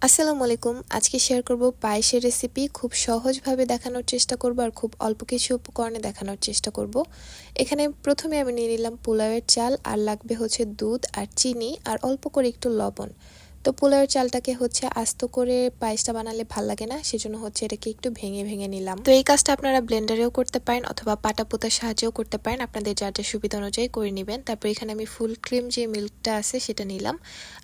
আসসালামু আলাইকুম। আজকে শেয়ার করব পায়েসের রেসিপি। খুব সহজভাবে দেখানোর চেষ্টা করব আর খুব অল্প কিছু উপকরণে দেখানোর চেষ্টা করব। এখানে প্রথমে আমি নিয়ে নিলাম পোলাওয়ের চাল, আর লাগবে হচ্ছে দুধ আর চিনি আর অল্প করে একটু লবণ। তো পোলাওয়ের চালটাকে হচ্ছে আস্ত করে পায়েসটা বানালে ভাল লাগে না, সেজন্য হচ্ছে এটাকে একটু ভেঙে ভেঙে নিলাম। তো এই কাজটা আপনারা ব্লেন্ডারেও করতে পারেন অথবা পাটাপোতার সাহায্যেও করতে পারেন, আপনাদের যার যা সুবিধা অনুযায়ী করে নেবেন। তারপর এখানে আমি ফুল ক্রিম যে মিল্কটা আছে সেটা নিলাম।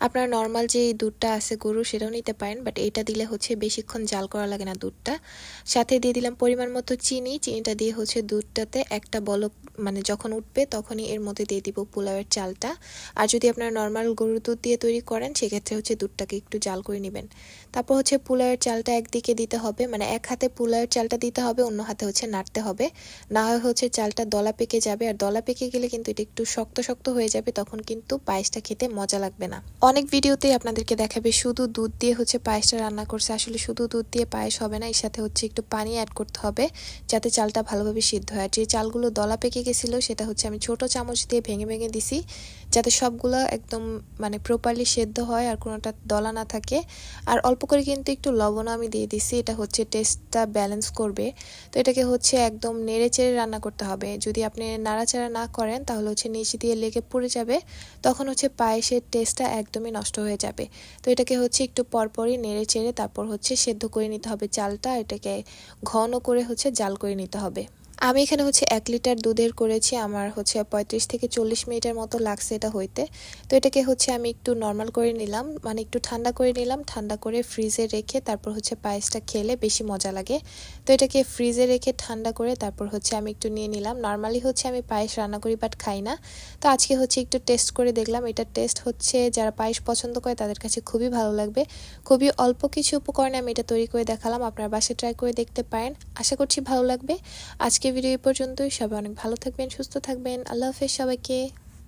আপনারা নর্মাল যে দুধটা আছে গরুর সেটাও নিতে পারেন, বাট এটা দিলে হচ্ছে বেশিক্ষণ জাল করা লাগে না দুধটা। সাথে দিয়ে দিলাম পরিমাণ মতো চিনি। চিনিটা দিয়ে হচ্ছে দুধটাতে একটা বলক মানে যখন উঠবে তখনই এর মধ্যে দিয়ে দিব পোলাওয়ের চালটা। আর যদি আপনারা নর্মাল গরুর দুধ দিয়ে তৈরি করেন সেক্ষেত্রে হচ্ছে দুধটাকে একটু জাল করে নেবেন। তারপর হচ্ছে পোলাওয়ের চালটা একদিকে দিতে হবে, মানে এক হাতে পোলাওয়ের চালটা দিতে হবে, অন্য হাতে হচ্ছে নাড়তে হবে। না হয় হচ্ছে চালটা দলা পেকে যাবে, আর দলা পেকে গেলে কিন্তু এটা একটু শক্ত শক্ত হয়ে যাবে, তখন কিন্তু পায়েসটা খেতে মজা লাগবে না। অনেক ভিডিওতেই আপনাদেরকে দেখাবে শুধু দুধ দিয়ে হচ্ছে পায়েসটা রান্না করছে। আসলে শুধু দুধ দিয়ে পায়েস হবে না, এর সাথে হচ্ছে একটু পানি অ্যাড করতে হবে যাতে চালটা ভালোভাবে সিদ্ধ হয়। আর যে চালগুলো দলা পেকে গেছিলো সেটা হচ্ছে আমি ছোট চামচ দিয়ে ভেঙে ভেঙে দিছি, যাতে সবগুলো একদম মানে প্রপারলি সেদ্ধ হয় আর কোনোটা দলা না থাকে। আর অল্প করে কিন্তু একটু লবণও আমি দিয়ে দিছি, এটা হচ্ছে টেস্টটা ব্যালেন্স করবে। তো এটাকে হচ্ছে একদম নেড়ে চেড়ে রান্না করতে হবে। যদি আপনি নাড়াচাড়া না করেন তাহলে হচ্ছে নিচ দিয়ে লেগে পড়ে যাবে, তখন হচ্ছে পায়েসের টেস্টটা একদমই নষ্ট হয়ে যাবে। তো এটাকে হচ্ছে একটু পরপরই নেড়ে চেড়ে তারপর হচ্ছে সেদ্ধ করে নিতে হবে চালটা। এটাকে ঘন করে হচ্ছে জাল করে নিতে হবে। আমি এখানে হচ্ছে 1 লিটার দুধের করেছি, আমার হচ্ছে 35 থেকে 40 মিনিটের মতো লাগছে এটা হইতে। তো এটাকে হচ্ছে আমি একটু নর্মাল করে নিলাম, মানে একটু ঠান্ডা করে নিলাম। ঠান্ডা করে ফ্রিজে রেখে তারপর হচ্ছে পায়েসটা খেলে বেশি মজা লাগে। তো এটাকে ফ্রিজে রেখে ঠান্ডা করে তারপর হচ্ছে আমি একটু নিয়ে নিলাম। নর্মালি হচ্ছে আমি পায়েস রান্না করি বাট খাই না, তো আজকে হচ্ছে একটু টেস্ট করে দেখলাম। এটার টেস্ট হচ্ছে যারা পায়েস পছন্দ করে তাদের কাছে খুবই ভালো লাগবে। খুবই অল্প কিছু উপকরণে আমি এটা তৈরি করে দেখালাম, আপনার বাসায় ট্রাই করে দেখতে পারেন। আশা করছি ভালো লাগবে। আজকে ভিডিও এই পর্যন্তই। সবাই অনেক ভালো থাকবেন, সুস্থ থাকবেন। আল্লাহ হাফেজ সবাইকে।